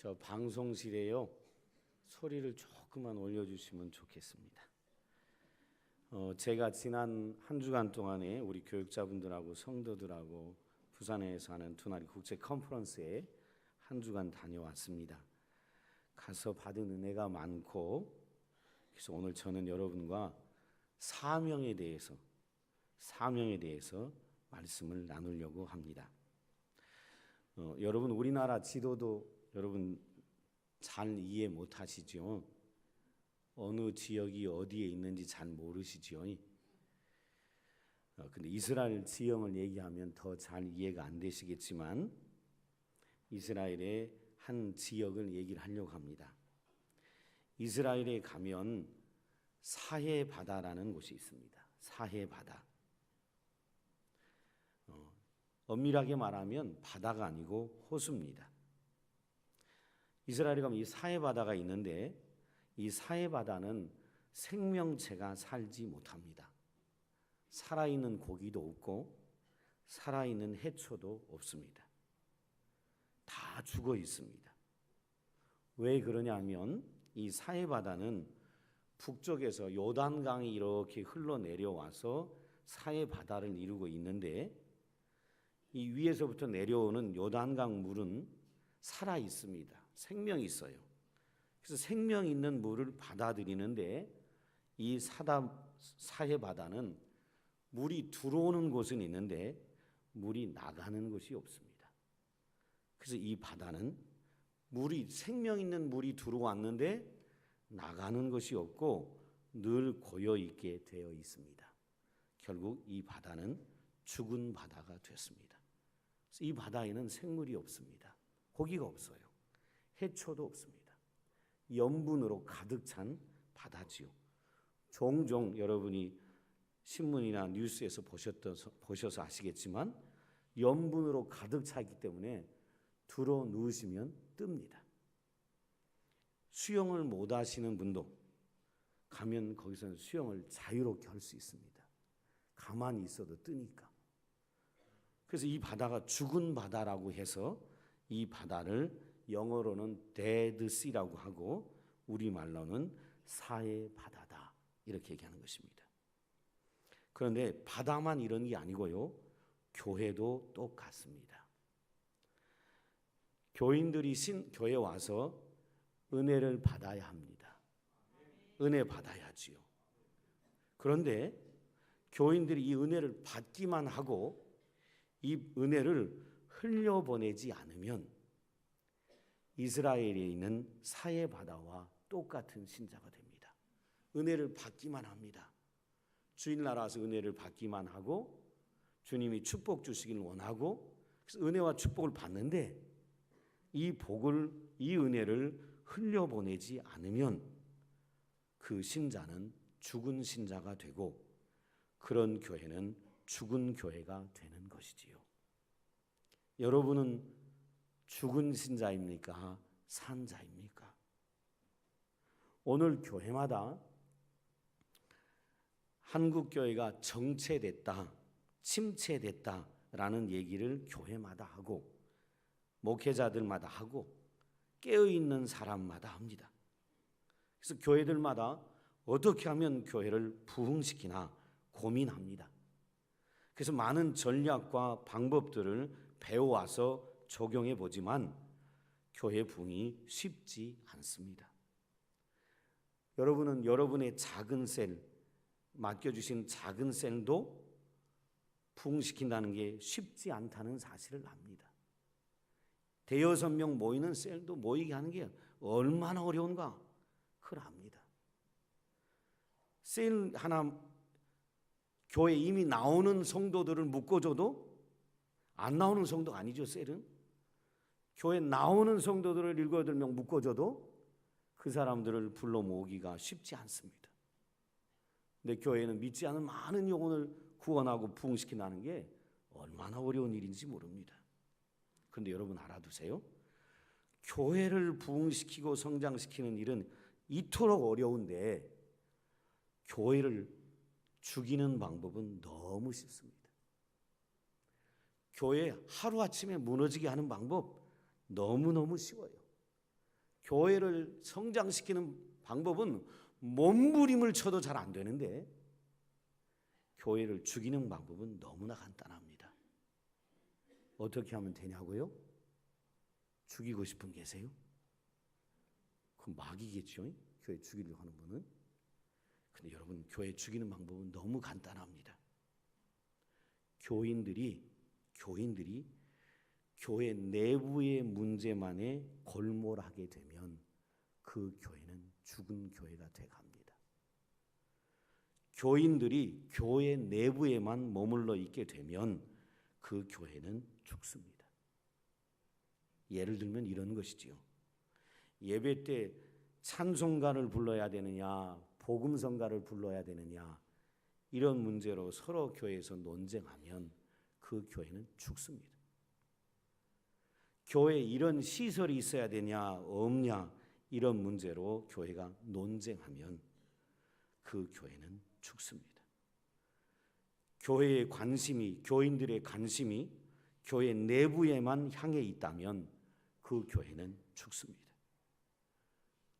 저 방송실에요. 소리를 조금만 올려주시면 좋겠습니다. 제가 지난 한 주간 동안에 우리 교육자분들하고 성도들하고 부산에서 하는 두나리 국제 컨퍼런스에 한 주간 다녀왔습니다. 가서 받은 은혜가 많고, 그래서 오늘 저는 여러분과 사명에 대해서 말씀을 나누려고 합니다. 여러분 우리나라 지도도 여러분 잘 이해 못하시죠? 어느 지역이 어디에 있는지 잘 모르시죠? 근데 이스라엘 지형을 얘기하면 더 잘 이해가 안 되시겠지만 이스라엘의 한 지역을 얘기를 하려고 합니다. 이스라엘에 가면 사해 바다라는 곳이 있습니다. 사해 바다. 엄밀하게 말하면 바다가 아니고 호수입니다. 이스라엘에 가면 이 사해 바다가 있는데 이 사해 바다는 생명체가 살지 못합니다. 살아있는 고기도 없고 살아있는 해초도 없습니다. 다 죽어 있습니다. 왜 그러냐면 이 사해 바다는 북쪽에서 요단강이 이렇게 흘러내려와서 사해 바다를 이루고 있는데 이 위에서부터 내려오는 요단강 물은 살아 있습니다. 생명이 있어요. 그래서 생명 있는 물을 받아들이는데 이 사해 바다는 물이 들어오는 곳은 있는데 물이 나가는 곳이 없습니다. 그래서 이 바다는 생명 있는 물이 들어왔는데 나가는 것이 없고 늘 고여 있게 되어 있습니다. 결국 이 바다는 죽은 바다가 됐습니다. 그래서 이 바다에는 생물이 없습니다. 고기가 없어요. 해초도 없습니다. 염분으로 가득 찬 바다지요. 종종 여러분이 신문이나 뉴스에서 보셔서 아시겠지만 염분으로 가득 차있기 때문에 들어 누우시면 뜹니다. 수영을 못 하시는 분도 가면 거기서는 수영을 자유롭게 할 수 있습니다. 가만히 있어도 뜨니까. 그래서 이 바다가 죽은 바다라고 해서 이 바다를 영어로는 Dead Sea라고 하고 우리말로는 사해 바다다 이렇게 얘기하는 것입니다. 그런데 바다만 이런 게 아니고요. 교회도 똑같습니다. 교인들이 교회에 와서 은혜를 받아야 합니다. 은혜 받아야지요. 그런데 교인들이 이 은혜를 받기만 하고 이 은혜를 흘려보내지 않으면 이스라엘에 있는 사해 바다와 똑같은 신자가 됩니다. 은혜를 받기만 합니다. 주일날 와서 은혜를 받기만 하고 주님이 축복 주시길 원하고 그래서 은혜와 축복을 받는데 이 은혜를 흘려보내지 않으면 그 신자는 죽은 신자가 되고 그런 교회는 죽은 교회가 되는 것이지요. 여러분은 죽은 신자입니까? 산 자입니까? 오늘 교회마다 한국 교회가 정체됐다, 침체됐다라는 얘기를 교회마다 하고 목회자들마다 하고 깨어있는 사람마다 합니다. 그래서 교회들마다 어떻게 하면 교회를 부흥시키나 고민합니다. 그래서 많은 전략과 방법들을 배워와서 적용해 보지만 교회 부흥이 쉽지 않습니다. 여러분은 여러분의 작은 셀, 맡겨주신 작은 셀도 부흥시킨다는 게 쉽지 않다는 사실을 압니다. 대여섯 명 모이는 셀도 모이게 하는 게 얼마나 어려운가 그걸 압니다. 셀 하나 교회 이미 나오는 성도들을 묶어줘도 안 나오는 성도가 아니죠. 셀은 교회 나오는 성도들을 7, 8명 묶어줘도 그 사람들을 불러 모으기가 쉽지 않습니다. 근데 교회는 믿지 않은 많은 영혼을 구원하고 부흥시킨다는 게 얼마나 어려운 일인지 모릅니다. 그런데 여러분 알아두세요. 교회를 부흥시키고 성장시키는 일은 이토록 어려운데 교회를 죽이는 방법은 너무 쉽습니다. 교회 하루아침에 무너지게 하는 방법 너무너무 쉬워요. 교회를 성장시키는 방법은 몸부림을 쳐도 잘 안 되는데 교회를 죽이는 방법은 너무나 간단합니다. 어떻게 하면 되냐고요? 죽이고 싶은 계세요? 그건 마귀겠죠. 교회 죽이려고 하는 분은. 근데 여러분, 교회 죽이는 방법은 너무 간단합니다. 교인들이 교회 내부의 문제만에 골몰하게 되면 그 교회는 죽은 교회가 돼 갑니다. 교인들이 교회 내부에만 머물러 있게 되면 그 교회는 죽습니다. 예를 들면 이런 것이지요. 예배 때 찬송가를 불러야 되느냐, 복음성가를 불러야 되느냐, 이런 문제로 서로 교회에서 논쟁하면 그 교회는 죽습니다. 교회에 이런 시설이 있어야 되냐 없냐 이런 문제로 교회가 논쟁하면 그 교회는 죽습니다. 교회의 관심이, 교인들의 관심이 교회 내부에만 향해 있다면 그 교회는 죽습니다.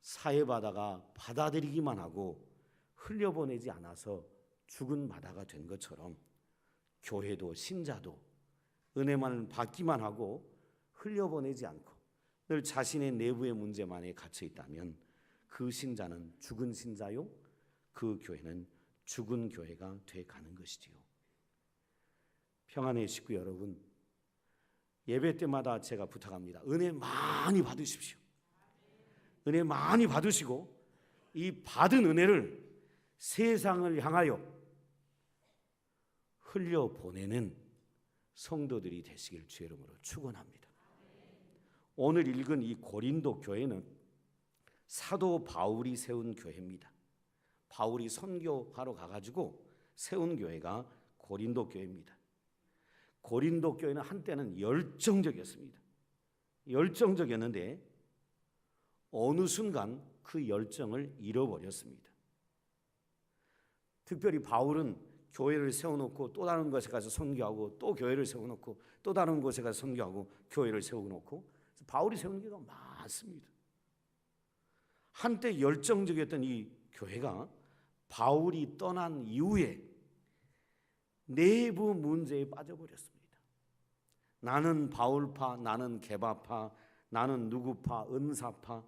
사회바다가 받아들이기만 하고 흘려보내지 않아서 죽은 바다가 된 것처럼 교회도 신자도 은혜만 받기만 하고 흘려보내지 않고 늘 자신의 내부의 문제만에 갇혀 있다면 그 신자는 죽은 신자요, 그 교회는 죽은 교회가 돼 가는 것이지요. 평안의 식구 여러분, 예배 때마다 제가 부탁합니다. 은혜 많이 받으십시오. 은혜 많이 받으시고 이 받은 은혜를 세상을 향하여 흘려보내는 성도들이 되시길 주의 이름으로 축원합니다. 오늘 읽은 이 고린도 교회는 사도 바울이 세운 교회입니다. 바울이 선교하러 가가지고 세운 교회가 고린도 교회입니다. 고린도 교회는 한때는 열정적이었습니다. 열정적이었는데 어느 순간 그 열정을 잃어버렸습니다. 특별히 바울은 교회를 세워놓고 또 다른 곳에 가서 선교하고 또 교회를 세워놓고 또 다른 곳에 가서 선교하고 교회를 세워놓고 바울이 세운 교회가 많습니다. 한때 열정적이었던 이 교회가 바울이 떠난 이후에 내부 문제에 빠져버렸습니다. 나는 바울파, 나는 게바파, 나는 누구파, 은사파,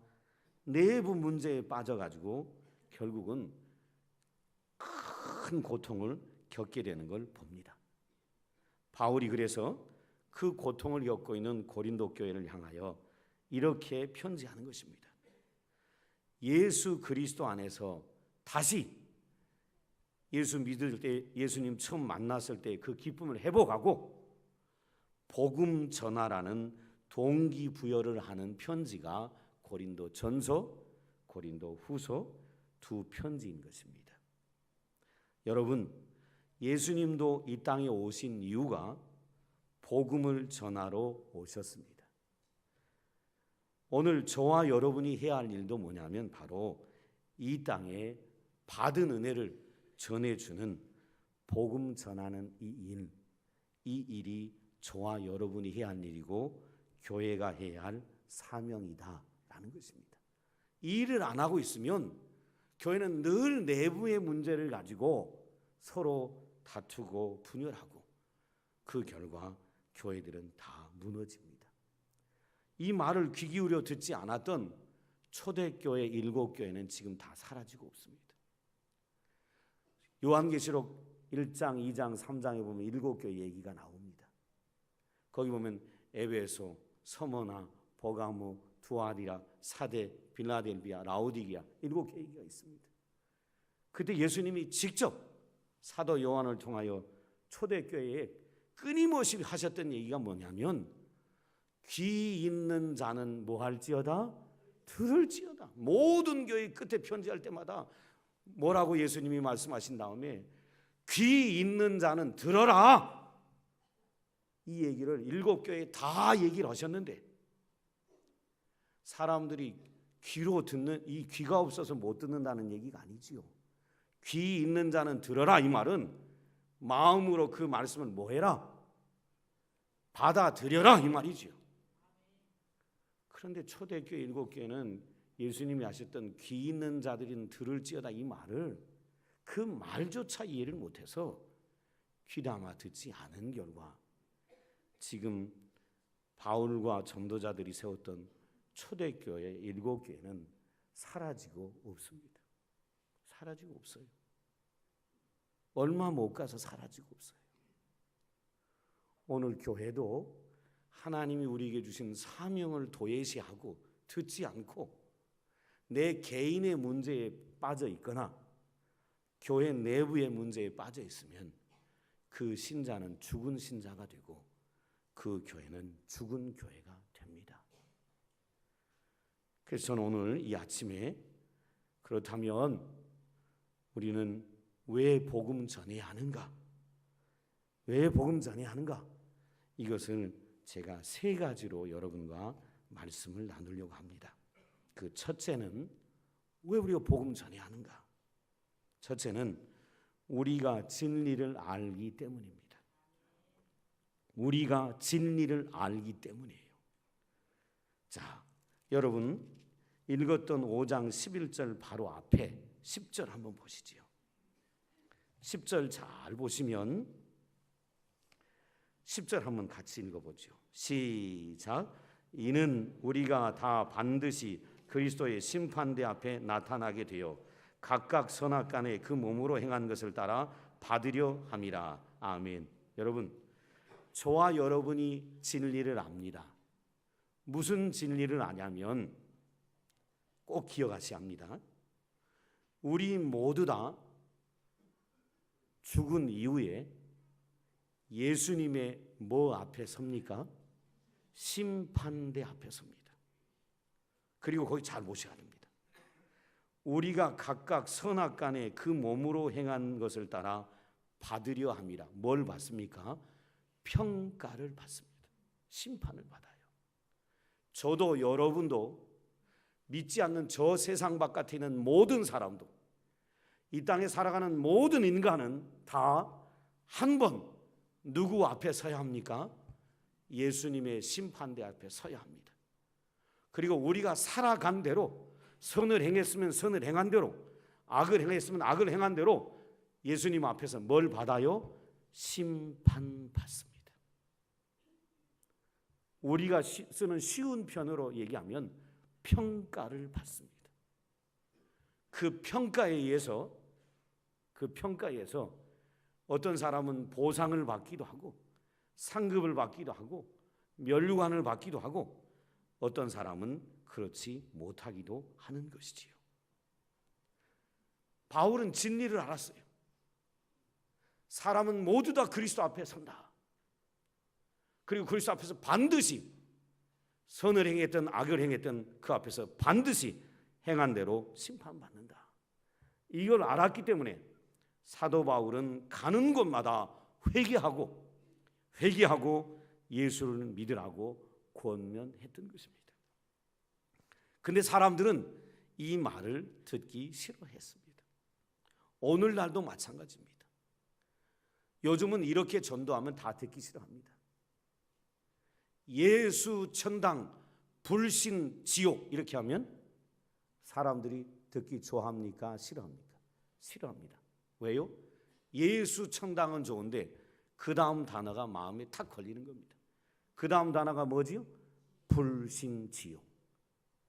내부 문제에 빠져가지고 결국은 큰 고통을 겪게 되는 걸 봅니다. 바울이 그래서 그 고통을 겪고 있는 고린도 교회를 향하여 이렇게 편지하는 것입니다. 예수 그리스도 안에서 다시 예수 믿을 때, 예수님 처음 만났을 때 그 기쁨을 회복하고 복음 전하라는 동기부여를 하는 편지가 고린도 전서, 고린도 후서 두 편지인 것입니다. 여러분, 예수님도 이 땅에 오신 이유가 복음을 전하러 오셨습니다. 오늘 저와 여러분이 해야 할 일도 뭐냐면 바로 이 땅에 받은 은혜를 전해주는 복음 전하는 이 일이 저와 여러분이 해야 할 일이고 교회가 해야 할 사명이다라는 것입니다. 이 일을 안 하고 있으면 교회는 늘 내부의 문제를 가지고 서로 다투고 분열하고 그 결과 교회들은 다 무너집니다. 이 말을 귀 기울여 듣지 않았던 초대교회 7교회는 지금 다 사라지고 없습니다. 요한계시록 1장, 2장, 3장에 보면 7교회 얘기가 나옵니다. 거기 보면 에베소, 서머나, 버가모, 두아디라, 사데, 빌라델비아, 라오디게아 7교회 얘기가 있습니다. 그때 예수님이 직접 사도 요한을 통하여 초대교회에 끊임없이 하셨던 얘기가 뭐냐면 귀 있는 자는 뭐 할지어다? 들을지어다. 모든 교회 끝에 편지할 때마다 뭐라고 예수님이 말씀하신 다음에 귀 있는 자는 들어라. 이 얘기를 7교회에 다 얘기를 하셨는데 사람들이 귀로 듣는, 이 귀가 없어서 못 듣는다는 얘기가 아니지요. 귀 있는 자는 들어라. 이 말은 마음으로 그 말씀을 뭐 해라? 받아들여라 이 말이지요. 그런데 초대교회 7교회는 예수님이 하셨던 귀 있는 자들은 들을지어다 이 말을 그 말조차 이해를 못해서 귀담아 듣지 않은 결과 지금 바울과 전도자들이 세웠던 초대교회 7교회는 사라지고 없습니다. 사라지고 없어요. 얼마 못 가서 사라지고 없어요. 오늘 교회도 하나님이 우리에게 주신 사명을 도외시하고 듣지 않고 내 개인의 문제에 빠져 있거나 교회 내부의 문제에 빠져 있으면 그 신자는 죽은 신자가 되고 그 교회는 죽은 교회가 됩니다. 그래서 저는 오늘 이 아침에 그렇다면 우리는 왜 복음 전해야 하는가? 왜 복음 전해야 하는가? 이것을 제가 3가지로 여러분과 말씀을 나누려고 합니다. 그 첫째는 왜 우리가 복음 전해야 하는가? 첫째는 우리가 진리를 알기 때문입니다. 우리가 진리를 알기 때문이에요. 자, 여러분 읽었던 5장 11절 바로 앞에 10절 한번 보시지요. 10절 잘 보시면 10절 한번 같이 읽어보죠. 시작. 이는 우리가 다 반드시 그리스도의 심판대 앞에 나타나게 되어 각각 선악간에 그 몸으로 행한 것을 따라 받으려 함이라. 아멘. 여러분, 저와 여러분이 진리를 압니다. 무슨 진리를 아냐면 꼭 기억하셔야 합니다. 우리 모두 다 죽은 이후에 예수님의 뭐 앞에 섭니까? 심판대 앞에 섭니다. 그리고 거기 잘 보셔야 됩니다. 우리가 각각 선악간에 그 몸으로 행한 것을 따라 받으려 함이라. 뭘 받습니까? 평가를 받습니다. 심판을 받아요. 저도 여러분도 믿지 않는 저 세상 바깥에 있는 모든 사람도 이 땅에 살아가는 모든 인간은 다 한 번 누구 앞에 서야 합니까? 예수님의 심판대 앞에 서야 합니다. 그리고 우리가 살아간 대로 선을 행했으면 선을 행한 대로 악을 행했으면 악을 행한 대로 예수님 앞에서 뭘 받아요? 심판받습니다. 우리가 쓰는 쉬운 편으로 얘기하면 평가를 받습니다. 그 평가에 의해서 어떤 사람은 보상을 받기도 하고 상급을 받기도 하고 면류관을 받기도 하고 어떤 사람은 그렇지 못하기도 하는 것이지요. 바울은 진리를 알았어요. 사람은 모두 다 그리스도 앞에 선다. 그리고 그리스도 앞에서 반드시 선을 행했든 악을 행했든 그 앞에서 반드시 행한 대로 심판받는다. 이걸 알았기 때문에 사도 바울은 가는 곳마다 회개하고 예수를 믿으라고 권면했던 것입니다. 근데 사람들은 이 말을 듣기 싫어했습니다. 오늘날도 마찬가지입니다. 요즘은 이렇게 전도하면 다 듣기 싫어합니다. 예수 천당, 불신 지옥 이렇게 하면 사람들이 듣기 좋아합니까? 싫어합니까? 싫어합니다. 왜요? 예수 천당은 좋은데 그 다음 단어가 마음에 탁 걸리는 겁니다. 그 다음 단어가 뭐지요? 불신 지옥.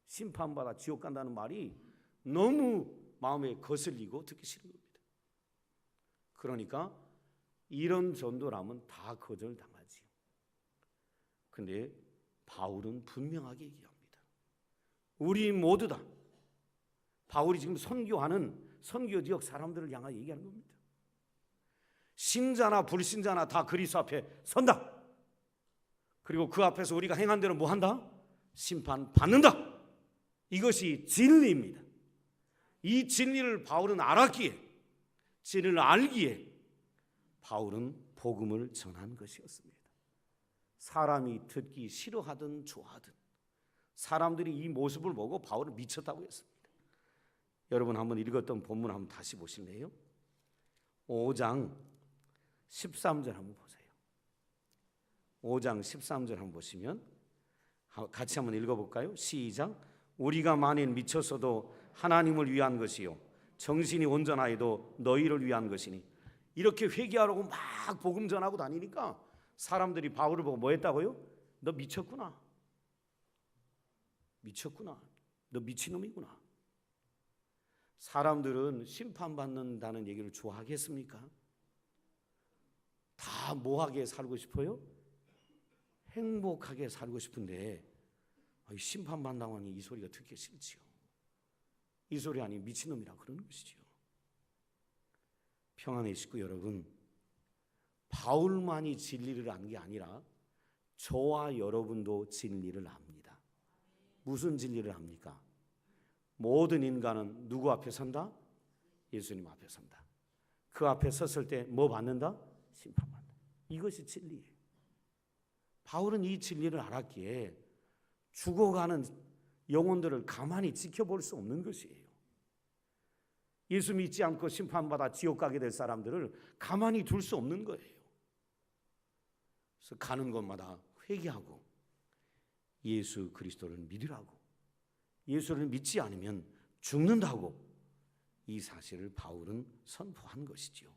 심판받아 지옥 간다는 말이 너무 마음에 거슬리고 듣기 싫은 겁니다. 그러니까 이런 전도라면 다 거절당하지요. 근데 바울은 분명하게 얘기합니다. 우리 모두 다 바울이 지금 선교하는 선교 지역 사람들을 향하여 얘기하는 겁니다. 신자나 불신자나 다 그리스도 앞에 선다. 그리고 그 앞에서 우리가 행한 대로 뭐 한다? 심판받는다. 이것이 진리입니다. 이 진리를 바울은 알았기에, 진리를 알기에 바울은 복음을 전한 것이었습니다. 사람이 듣기 싫어하든 좋아하든 사람들이 이 모습을 보고 바울을 미쳤다고 했습니다. 여러분 한번 읽었던 본문 한번 다시 보실래요? 5장 13절 한번 보세요. 5장 13절 한번 보시면 같이 한번 읽어볼까요? 시작. 우리가 만일 미쳤어도 하나님을 위한 것이요 정신이 온전하여도 너희를 위한 것이니. 이렇게 회개하라고 막 복음 전하고 다니니까 사람들이 바울을 보고 뭐 했다고요? 너 미쳤구나. 미쳤구나. 너 미친놈이구나. 사람들은 심판받는다는 얘기를 좋아하겠습니까? 다 뭐하게 살고 싶어요? 행복하게 살고 싶은데 심판받는다고 하니 이 소리가 듣기 싫지요. 이 소리 아니 미친놈이라 그러는 것이지요. 평안의 식구 여러분, 바울만이 진리를 안 게 아니라 저와 여러분도 진리를 압니다. 무슨 진리를 압니까? 모든 인간은 누구 앞에 선다? 예수님 앞에 선다. 그 앞에 섰을 때 뭐 받는다? 심판받는다. 이것이 진리예요. 바울은 이 진리를 알았기에 죽어가는 영혼들을 가만히 지켜볼 수 없는 것이에요. 예수 믿지 않고 심판받아 지옥 가게 될 사람들을 가만히 둘 수 없는 거예요. 그래서 가는 곳마다 회개하고 예수 그리스도를 믿으라고, 예수를 믿지 않으면 죽는다고 이 사실을 바울은 선포한 것이지요.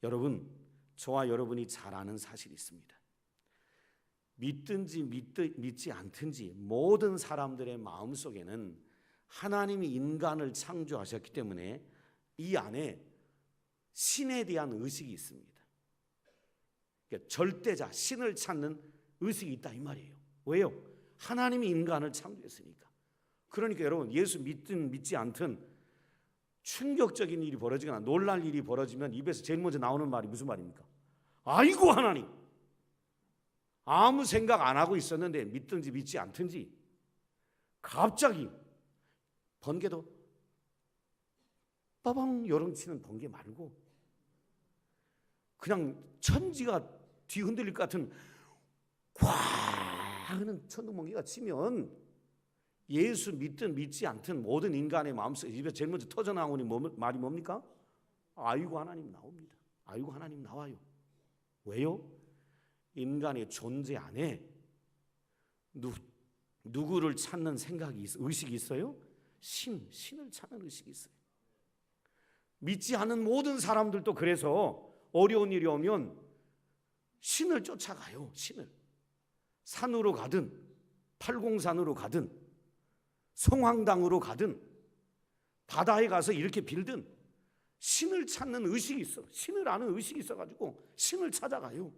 여러분, 저와 여러분이 잘 아는 사실이 있습니다. 믿든지 믿지 않든지 모든 사람들의 마음속에는 하나님이 인간을 창조하셨기 때문에 이 안에 신에 대한 의식이 있습니다. 그러니까 절대자, 신을 찾는 의식이 있다 이 말이에요. 왜요? 하나님이 인간을 창조했으니까. 그러니까 여러분, 예수 믿든 믿지 않든 충격적인 일이 벌어지거나 놀랄 일이 벌어지면 입에서 제일 먼저 나오는 말이 무슨 말입니까? 아이고 하나님. 아무 생각 안 하고 있었는데 믿든지 믿지 않든지 갑자기 번개도 빠방 요런치는 번개 말고 그냥 천지가 뒤흔들릴 것 같은 꽉 하는 천둥번개가 치면 예수 믿든 믿지 않든 모든 인간의 마음속에 입에서 제일 먼저 터져나오는 말이 뭡니까? 아이고 하나님 나옵니다. 아이고 하나님 나와요. 왜요? 인간의 존재 안에 누구를 찾는 생각이 의식이 있어요? 신을 찾는 의식이 있어요. 믿지 않는 모든 사람들도 그래서 어려운 일이 오면 신을 쫓아가요. 신을. 산으로 가든 팔공산으로 가든 성황당으로 가든 바다에 가서 이렇게 빌든 신을 찾는 의식이 있어. 신을 아는 의식이 있어가지고 신을 찾아가요.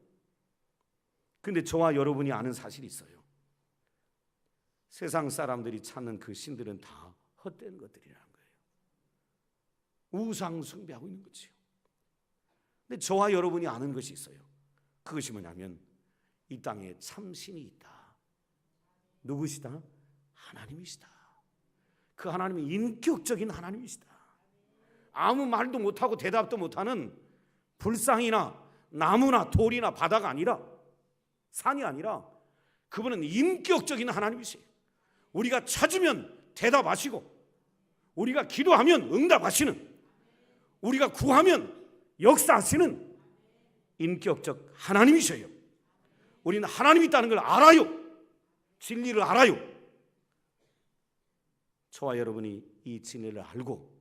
근데 저와 여러분이 아는 사실이 있어요. 세상 사람들이 찾는 그 신들은 다 헛된 것들이라는 거예요. 우상 숭배하고 있는 거지요. 근데 저와 여러분이 아는 것이 있어요. 그것이 뭐냐면 이 땅에 참신이 있다. 누구시다? 하나님이시다. 그 하나님이 인격적인 하나님이시다. 아무 말도 못하고 대답도 못하는 불상이나 나무나 돌이나 바다가 아니라 산이 아니라 그분은 인격적인 하나님이세요. 우리가 찾으면 대답하시고 우리가 기도하면 응답하시는, 우리가 구하면 역사하시는 인격적 하나님이셔요. 우리는 하나님이 있다는 걸 알아요. 진리를 알아요. 저와 여러분이 이 진리를 알고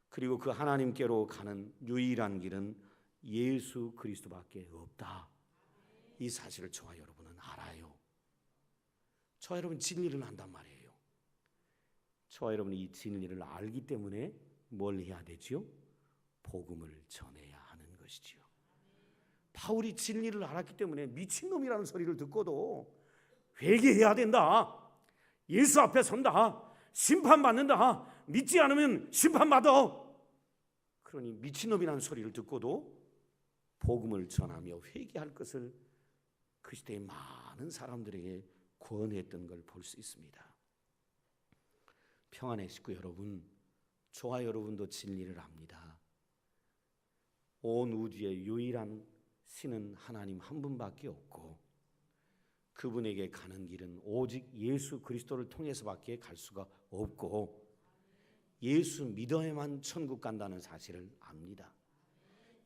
그리고 그 하나님께로 가는 유일한 길은 예수 그리스도밖에 없다. 이 사실을 저와 여러분은 알아요. 저와 여러분 진리를 안단 말이에요. 저와 여러분이 이 진리를 알기 때문에 뭘 해야 되지요? 복음을 전해야 하는 것이지요. 바울이 진리를 알았기 때문에 미친놈이라는 소리를 듣고도 회개해야 된다. 예수 앞에 선다. 심판받는다. 믿지 않으면 심판받아. 그러니 미친놈이라는 소리를 듣고도 복음을 전하며 회개할 것을 그 시대의 많은 사람들에게 권했던 걸 볼 수 있습니다. 평안의 식구 여러분, 저와 여러분도 진리를 압니다. 온 우주의 유일한 신은 하나님 한 분밖에 없고 그분에게 가는 길은 오직 예수 그리스도를 통해서밖에 갈 수가 없고 예수 믿어야만 천국 간다는 사실을 압니다.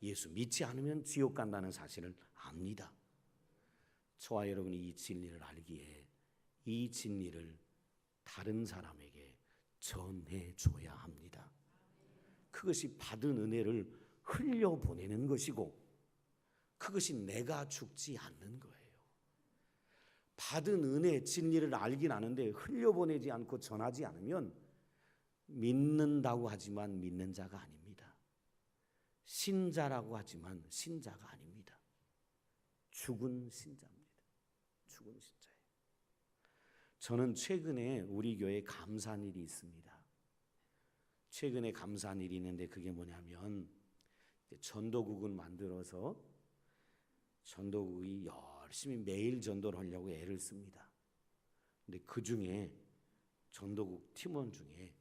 예수 믿지 않으면 지옥 간다는 사실을 압니다. 저와 여러분이 이 진리를 알기에 이 진리를 다른 사람에게 전해줘야 합니다. 그것이 받은 은혜를 흘려보내는 것이고, 그것이 내가 죽지 않는 거예요. 받은 은혜, 진리를 알긴 아는데 흘려보내지 않고 전하지 않으면 믿는다고 하지만 믿는 자가 아닙니다. 신자라고 하지만 신자가 아닙니다. 죽은 신자입니다. 죽은 신자예요. 저는 최근에 우리 교회에 감사한 일이 있습니다. 최근에 감사한 일이 있는데 그게 뭐냐면, 전도국을 만들어서 전도국이 열심히 매일 전도를 하려고 애를 씁니다. 근데 그 중에 전도국 팀원 중에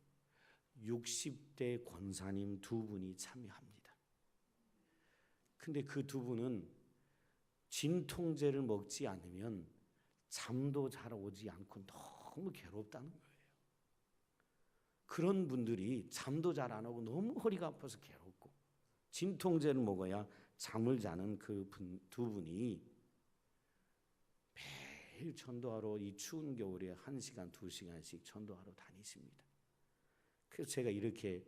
60대 권사님 2분이 참여합니다. 근데 그 2분은 진통제를 먹지 않으면 잠도 잘 오지 않고 너무 괴롭다는 거예요. 그런 분들이 잠도 잘 안 오고 너무 허리가 아파서 괴롭고 진통제를 먹어야 잠을 자는 그 2분이 매일 전도하러 이 추운 겨울에 1시간, 2시간씩 전도하러 다니십니다. 그래서 제가 이렇게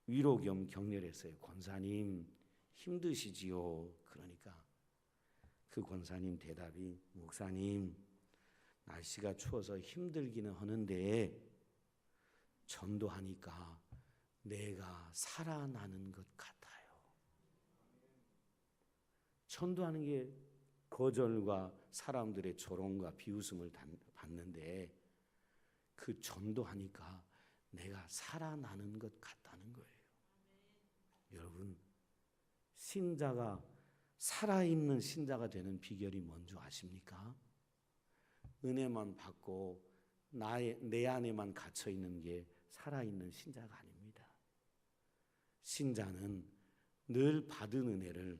위로 겸 격려했어요. 권사님 힘드시지요? 그러니까 그 권사님 대답이, 목사님 날씨가 추워서 힘들기는 하는데 전도하니까 내가 살아나는 것 같아요. 전도하는 게 거절과 사람들의 조롱과 비웃음을 받는데 그 전도하니까 내가 살아나는 것 같다는 거예요. 여러분, 신자가 살아있는 신자가 되는 비결이 뭔지 아십니까? 은혜만 받고 내 안에만 갇혀 있는 게 살아있는 신자가 아닙니다. 신자는 늘 받은 은혜를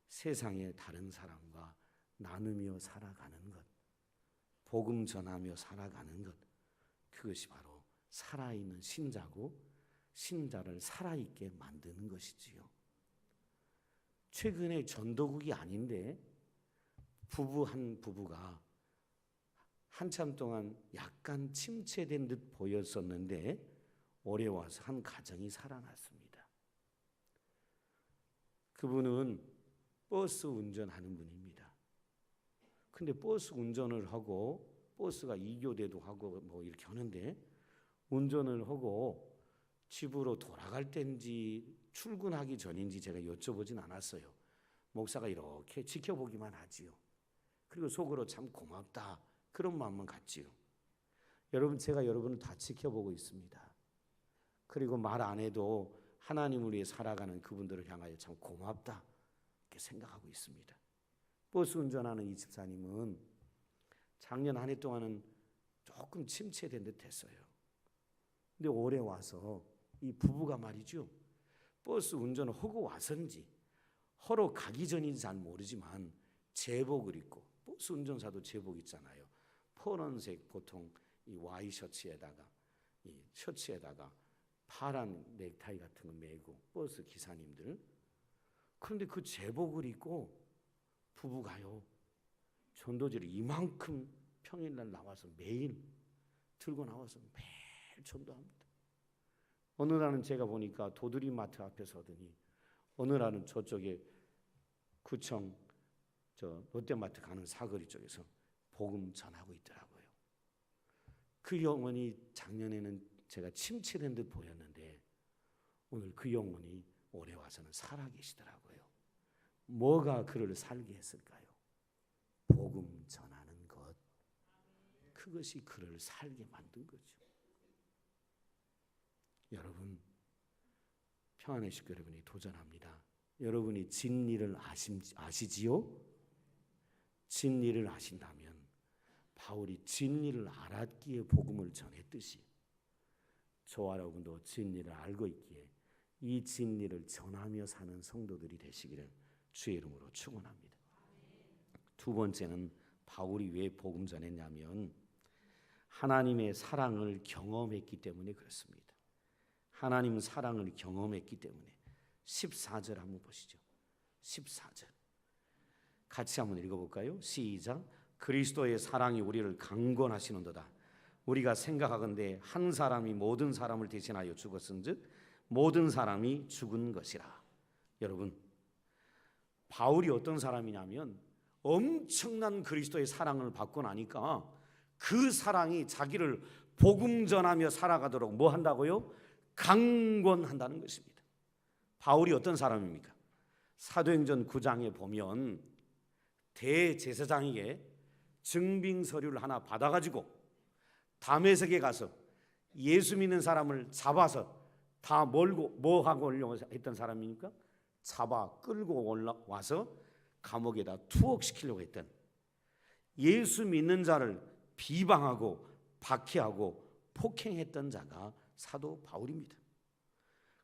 세상의 다른 사람과 나누며 살아가는 것, 복음 전하며 살아가는 것, 그것이 바로 살아있는 신자고 신자를 살아있게 만드는 것이지요. 최근에 전도국이 아닌데 한 부부가 한참 동안 약간 침체된 듯 보였었는데 올해 와서 한 가정이 살아났습니다. 그분은 버스 운전하는 분입니다. 근데 버스 운전을 하고 버스가 2교대도 하고 뭐 이렇게 하는데 운전을 하고 집으로 돌아갈 때인지 출근하기 전인지 제가 여쭤보진 않았어요. 목사가 이렇게 지켜보기만 하지요. 그리고 속으로 참 고맙다, 그런 마음만 갖지요. 여러분, 제가 여러분을 다 지켜보고 있습니다. 그리고 말 안 해도 하나님을 위해 살아가는 그분들을 향하여 참 고맙다, 이렇게 생각하고 있습니다. 버스 운전하는 이 집사님은 작년 한 해 동안은 조금 침체된 듯 했어요. 근데 올해 와서 이 부부가 말이죠, 버스 운전을 하고 와서인지 하러 가기 전인지 잘 모르지만 제복을 입고, 버스 운전사도 제복 있잖아요. 파란색 보통 이 와이셔츠에다가 이 셔츠에다가 파란 넥타이 같은 거 메고 버스 기사님들. 그런데 그 제복을 입고 부부가요, 전도지를 이만큼 평일날 나와서 매일 들고 나와서 매일 전도합니다. 어느 날은 제가 보니까 도드리 마트 앞에 서더니 어느 날은 저쪽에 구청 롯데마트 가는 사거리 쪽에서 복음 전하고 있더라고요. 그 영혼이 작년에는 제가 침체된 듯 보였는데 오늘 그 영혼이 올해 와서는 살아계시더라고요. 뭐가 그를 살게 했을까요? 복음 전하는 것, 그것이 그를 살게 만든 거죠. 여러분, 평안의 식구 여러분이 도전합니다. 여러분이 진리를 아시지요? 진리를 아신다면 바울이 진리를 알았기에 복음을 전했듯이 저와 여러분도 진리를 알고 있기에 이 진리를 전하며 사는 성도들이 되시기를 주의 이름으로 축원합니다. 두 번째는 바울이 왜 복음 전했냐면 하나님의 사랑을 경험했기 때문에 그렇습니다. 하나님 사랑을 경험했기 때문에. 14절 한번 보시죠. 14절 같이 한번 읽어볼까요? 시작. 그리스도의 사랑이 우리를 강권하시는도다. 우리가 생각하건대 한 사람이 모든 사람을 대신하여 죽었은즉 모든 사람이 죽은 것이라. 여러분, 바울이 어떤 사람이냐면 엄청난 그리스도의 사랑을 받고 나니까 그 사랑이 자기를 복음 전하며 살아가도록 뭐 한다고요? 강권한다는 것입니다. 바울이 어떤 사람입니까? 사도행전 9장에 보면 대제사장에게 증빙 서류를 하나 받아가지고 다메섹에 가서 예수 믿는 사람을 잡아서 다 몰고 뭐 하고 오려고 했던 사람입니까? 잡아 끌고 올라와서 감옥에다 투옥시키려고 했던, 예수 믿는 자를 비방하고 박해하고 폭행했던 자가 사도 바울입니다.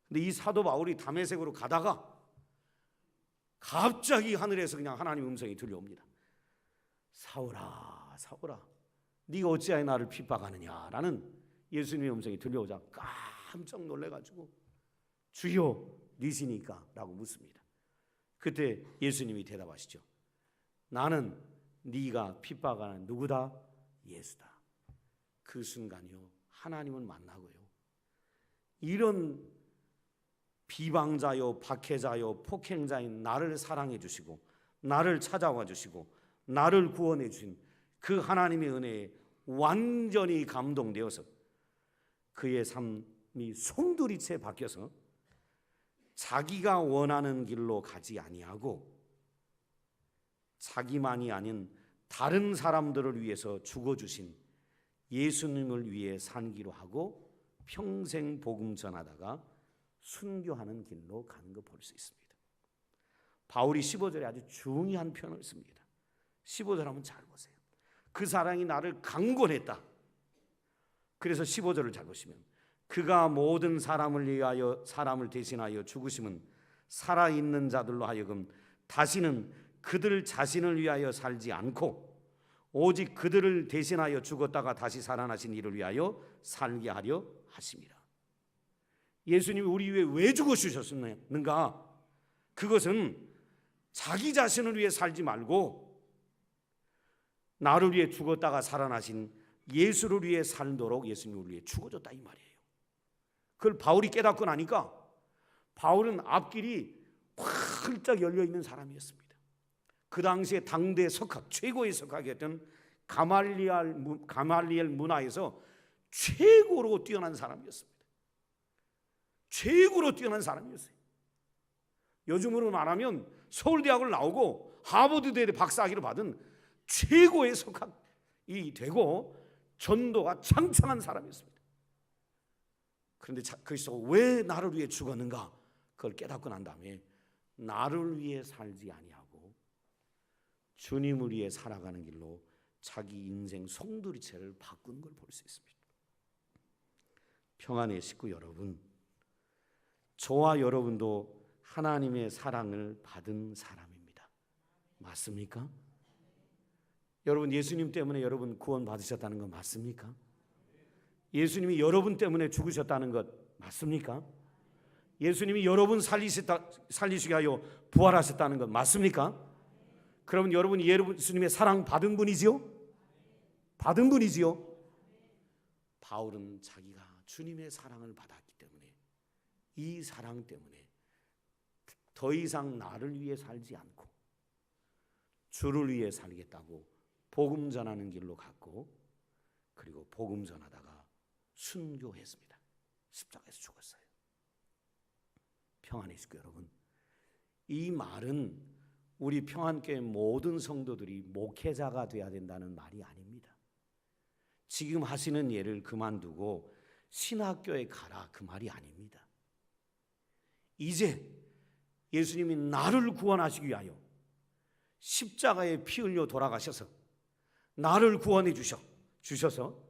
근데 이 사도 바울이 다메섹으로 가다가 갑자기 하늘에서 그냥 하나님의 음성이 들려옵니다. 사울아, 사울아, 네가 어찌하여 나를 핍박하느냐라는 예수님의 음성이 들려오자 깜짝 놀래가지고 주여 니시니까? 라고 묻습니다. 그때 예수님이 대답하시죠. 나는 네가 핍박하는 누구다? 예수다. 그 순간이요, 하나님을 만나고요, 이런 비방자요, 박해자요, 폭행자인 나를 사랑해 주시고 나를 찾아와 주시고 나를 구원해 주신 그 하나님의 은혜에 완전히 감동되어서 그의 삶이 송두리째 바뀌어서 자기가 원하는 길로 가지 아니하고 자기만이 아닌 다른 사람들을 위해서 죽어주신 예수님을 위해 산기로 하고 평생 복음 전하다가 순교하는 길로 가는 거 볼 수 있습니다. 바울이 15절에 아주 중요한 표현을 씁니다. 15절 한번 잘 보세요. 그 사랑이 나를 강권했다. 그래서 15절을 잘 보시면 그가 모든 사람을 위하여 사람을 대신하여 죽으심은 살아있는 자들로 하여금 다시는 그들 자신을 위하여 살지 않고 오직 그들을 대신하여 죽었다가 다시 살아나신 이를 위하여 살게 하려 하심이라. 예수님이 우리 위해 왜 죽으셨는가? 그것은 자기 자신을 위해 살지 말고 나를 위해 죽었다가 살아나신 예수를 위해 살도록 예수님이 우리 위해 죽어줬다 이 말이에요. 그걸 바울이 깨닫고 나니까 바울은 앞길이 활짝 열려있는 사람이었습니다. 그 당시에 당대 석학, 최고의 석학이었던 가말리엘 문화에서 최고로 뛰어난 사람이었습니다. 최고로 뛰어난 사람이었어요. 요즘으로 말하면 서울대학을 나오고 하버드대에 박사학위를 받은 최고의 석학이 되고 전도가 창창한 사람이었습니다. 그런데 그리스도가 왜 나를 위해 죽었는가? 그걸 깨닫고 난 다음에 나를 위해 살지 아니하고 주님을 위해 살아가는 길로 자기 인생 송두리째를 바꾼 걸 볼 수 있습니다. 평안의 식구 여러분, 저와 여러분도 하나님의 사랑을 받은 사람입니다. 맞습니까? 여러분, 예수님 때문에 여러분 구원 받으셨다는 것 맞습니까? 예수님이 여러분 때문에 죽으셨다는 것 맞습니까? 예수님이 여러분 살리시게 하여 부활하셨다는 것 맞습니까? 그러면 여러분이 예수님의 사랑 받은 분이지요? 받은 분이지요? 바울은 자기가 주님의 사랑을 받았기 때문에 이 사랑 때문에 더 이상 나를 위해 살지 않고 주를 위해 살겠다고 복음 전하는 길로 갔고, 그리고 복음 전하다가 순교했습니다. 십자가에서 죽었어요. 평안의 식구 여러분, 이 말은 우리 평안교회 모든 성도들이 목회자가 돼야 된다는 말이 아닙니다. 지금 하시는 일을 그만두고 신학교에 가라, 그 말이 아닙니다. 이제 예수님이 나를 구원하시기 위하여 십자가에 피 흘려 돌아가셔서 나를 구원해 주셔서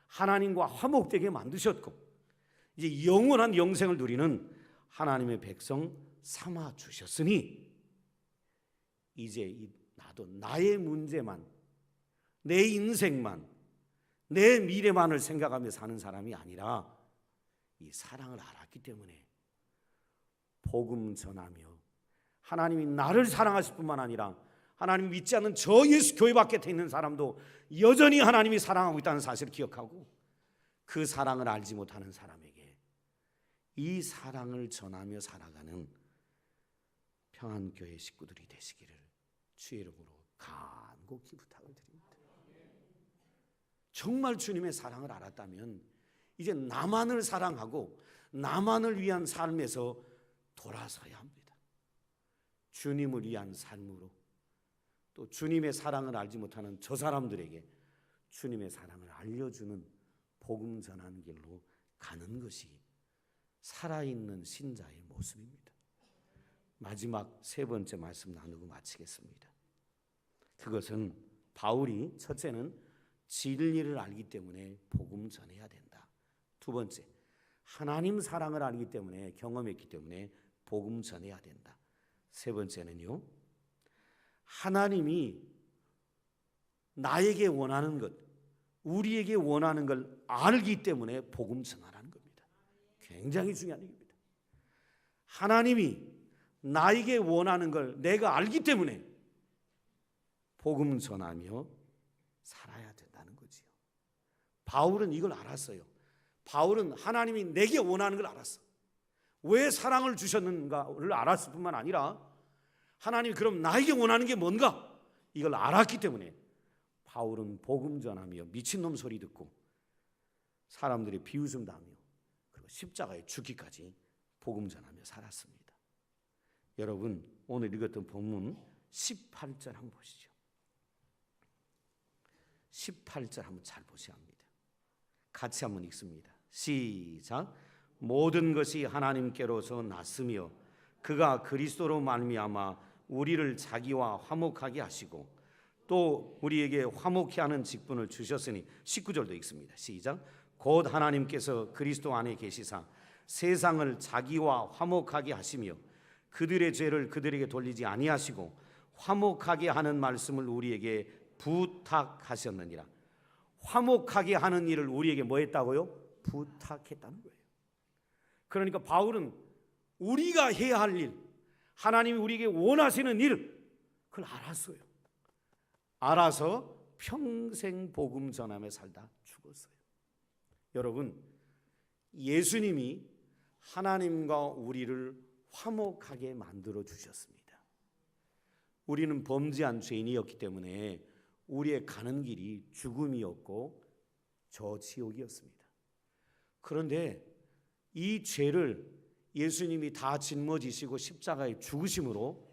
하나님과 화목되게 만드셨고 이제 영원한 영생을 누리는 하나님의 백성 삼아 주셨으니 이제 나도 나의 문제만, 내 인생만, 내 미래만을 생각하며 사는 사람이 아니라 이 사랑을 알았기 때문에 복음 전하며 하나님이 나를 사랑하실 뿐만 아니라 하나님 믿지 않는 저 예수 교회 밖에 있는 사람도 여전히 하나님이 사랑하고 있다는 사실을 기억하고 그 사랑을 알지 못하는 사람에게 이 사랑을 전하며 살아가는 평안교회 식구들이 되시기를 주의 이름으로 간곡히 부탁을 드립니다. 정말 주님의 사랑을 알았다면 이제 나만을 사랑하고 나만을 위한 삶에서 돌아서야 합니다. 주님을 위한 삶으로 또 주님의 사랑을 알지 못하는 저 사람들에게 주님의 사랑을 알려주는 복음 전하는 길로 가는 것이 살아있는 신자의 모습입니다. 마지막 세 번째 말씀 나누고 마치겠습니다. 그것은 바울이 첫째는 진리를 알기 때문에 복음 전해야 된다. 두 번째, 하나님 사랑을 알기 때문에 경험했기 때문에 복음 전해야 된다. 세 번째는요, 하나님이 나에게 원하는 것, 우리에게 원하는 걸 알기 때문에 복음 전하라는 겁니다. 굉장히 중요한 얘기입니다. 하나님이 나에게 원하는 걸 내가 알기 때문에 복음 전하며 살아야 된다는 거지요. 바울은 이걸 알았어요. 바울은 하나님이 내게 원하는 걸 알았어. 왜 사랑을 주셨는가를 알았을 뿐만 아니라 하나님이 그럼 나에게 원하는 게 뭔가 이걸 알았기 때문에 바울은 복음 전하며 미친놈 소리 듣고 사람들이 비웃음 당하며 그리고 십자가에 죽기까지 복음 전하며 살았습니다. 여러분, 오늘 읽었던 본문 18절 한번 보시죠. 18절 한번 잘 보셔야 합니다. 같이 한번 읽습니다. 시작. 모든 것이 하나님께로서 났으며 그가 그리스도로 말미암아 우리를 자기와 화목하게 하시고 또 우리에게 화목케 하는 직분을 주셨으니 19절도 읽습니다. 시작. 곧 하나님께서 그리스도 안에 계시사 세상을 자기와 화목하게 하시며 그들의 죄를 그들에게 돌리지 아니하시고 화목하게 하는 말씀을 우리에게 부탁하셨느니라. 화목하게 하는 일을 우리에게 뭐 했다고요? 부탁했다는 거예요. 그러니까 바울은 우리가 해야 할 일, 하나님이 우리에게 원하시는 일, 그걸 알았어요. 알아서 평생 복음 전하며 살다 죽었어요. 여러분, 예수님이 하나님과 우리를 화목하게 만들어 주셨습니다. 우리는 범죄한 죄인이었기 때문에 우리의 가는 길이 죽음이었고 저 지옥이었습니다. 그런데 이 죄를 예수님이 다 짊어지시고 십자가에 죽으심으로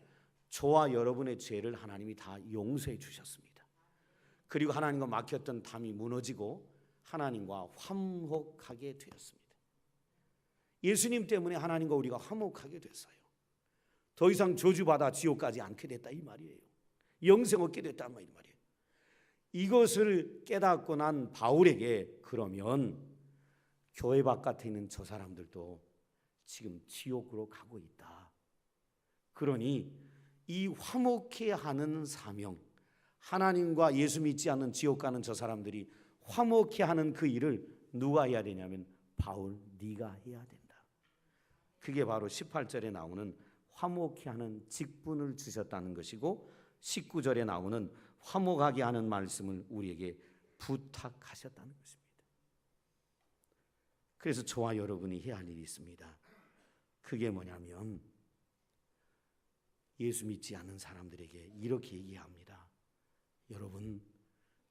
저와 여러분의 죄를 하나님이 다 용서해 주셨습니다. 그리고 하나님과 막혔던 담이 무너지고 하나님과 화목하게 되었습니다. 예수님 때문에 하나님과 우리가 화목하게 됐어요. 더 이상 저주받아 지옥까지 않게 됐다 이 말이에요. 영생 얻게 됐다 이 말이에요. 이것을 깨닫고 난 바울에게 그러면 교회 바깥에 있는 저 사람들도 지금 지옥으로 가고 있다. 그러니 이 화목해 하는 사명, 하나님과 예수 믿지 않는 지옥 가는 저 사람들이 화목해 하는 그 일을 누가 해야 되냐면 바울 네가 해야 된다. 그게 바로 18절에 나오는 화목해 하는 직분을 주셨다는 것이고 19절에 나오는 화목하게 하는 말씀을 우리에게 부탁하셨다는 것입니다. 그래서 저와 여러분이 해야 할 일이 있습니다. 그게 뭐냐면 예수 믿지 않는 사람들에게 이렇게 얘기합니다. 여러분,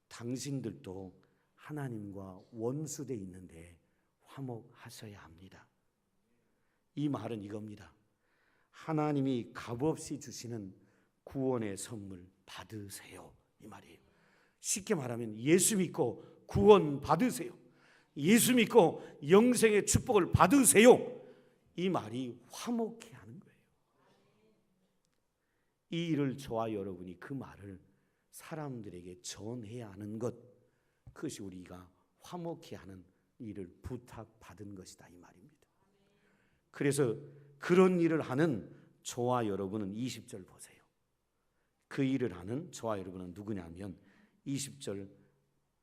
당신들도 하나님과 원수돼 있는데 화목하셔야 합니다. 이 말은 이겁니다. 하나님이 값없이 주시는 구원의 선물 받으세요. 이 말이에요. 쉽게 말하면 예수 믿고 구원 받으세요. 예수 믿고 영생의 축복을 받으세요. 이 말이 화목해 하는 거예요. 이 일을 저와 여러분이 그 말을 사람들에게 전해야 하는 것, 그것이 우리가 화목해 하는 일을 부탁받은 것이다 이 말입니다. 그래서 그런 일을 하는 저와 여러분은 20절 보세요. 그 일을 하는 저와 여러분은 누구냐면 20절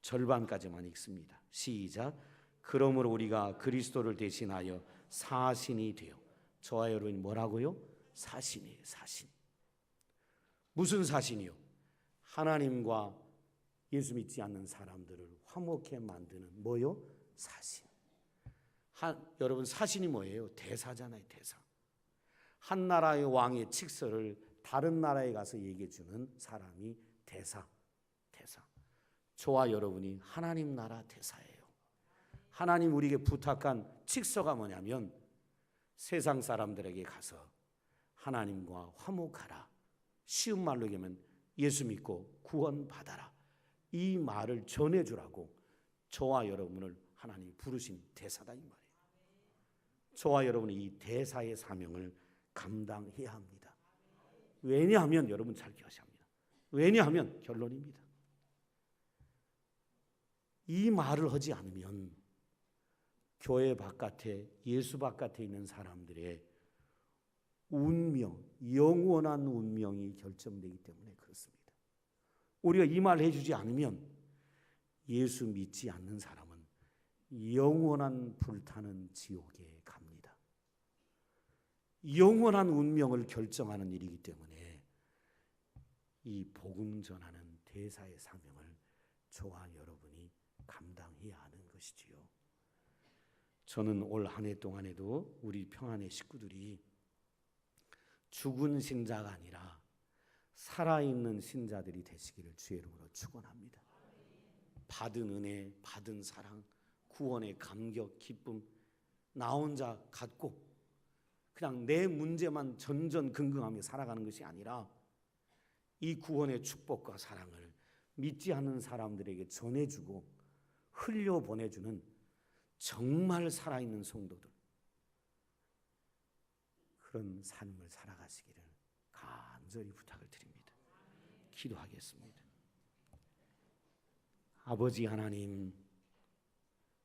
절반까지만 읽습니다. 시작. 그러므로 우리가 그리스도를 대신하여 사신이 되어. 저와 여러분이 뭐라고요? 사신이에요. 사신. 무슨 사신이요? 하나님과 예수 믿지 않는 사람들을 화목해 만드는 뭐요? 사신. 여러분 사신이 뭐예요? 대사잖아요. 대사. 한 나라의 왕의 칙서를 다른 나라에 가서 얘기해 주는 사람이 대사. 대사. 저와 여러분이 하나님 나라 대사예요. 하나님 우리에게 부탁한 칙서가 뭐냐면 세상 사람들에게 가서 하나님과 화목하라. 쉬운 말로 얘기하면 예수 믿고 구원받아라. 이 말을 전해주라고 저와 여러분을 하나님이 부르신 대사다 이 말이에요. 저와 여러분이 이 대사의 사명을 감당해야 합니다. 왜냐하면 여러분 잘 기억하셔야 합니다. 왜냐하면 결론입니다. 이 말을 하지 않으면 교회 바깥에 예수 바깥에 있는 사람들의 운명, 영원한 운명이 결정되기 때문에 그렇습니다. 우리가 이 말을 해주지 않으면 예수 믿지 않는 사람은 영원한 불타는 지옥에 갑니다. 영원한 운명을 결정하는 일이기 때문에 이 복음 전하는 대사의 사명을 저와 여러분이 감당해야 하는 것이지요. 저는 올 한 해 동안에도 우리 평안의 식구들이 죽은 신자가 아니라 살아있는 신자들이 되시기를 주의 이름으로 축원합니다. 받은 은혜, 받은 사랑, 구원의 감격, 기쁨 나 혼자 갖고 그냥 내 문제만 전전긍긍하며 살아가는 것이 아니라 이 구원의 축복과 사랑을 믿지 않는 사람들에게 전해주고 흘려보내주는 정말 살아있는 성도들, 그런 삶을 살아가시기를 간절히 부탁을 드립니다. 기도하겠습니다. 아버지 하나님,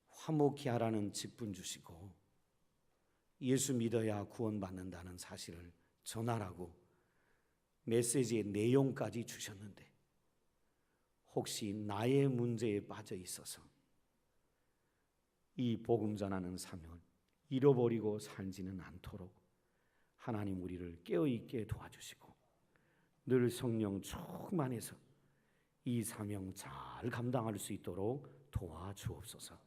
화목히 하라는 직분 주시고 예수 믿어야 구원받는다는 사실을 전하라고 메시지의 내용까지 주셨는데 혹시 나의 문제에 빠져 있어서 이 복음 전하는 사명을 잃어버리고 살지는 않도록 하나님 우리를 깨어있게 도와주시고 늘 성령 충만해서 이 사명 잘 감당할 수 있도록 도와주옵소서.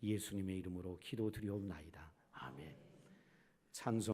예수님의 이름으로 기도드리옵나이다. 아멘. 찬송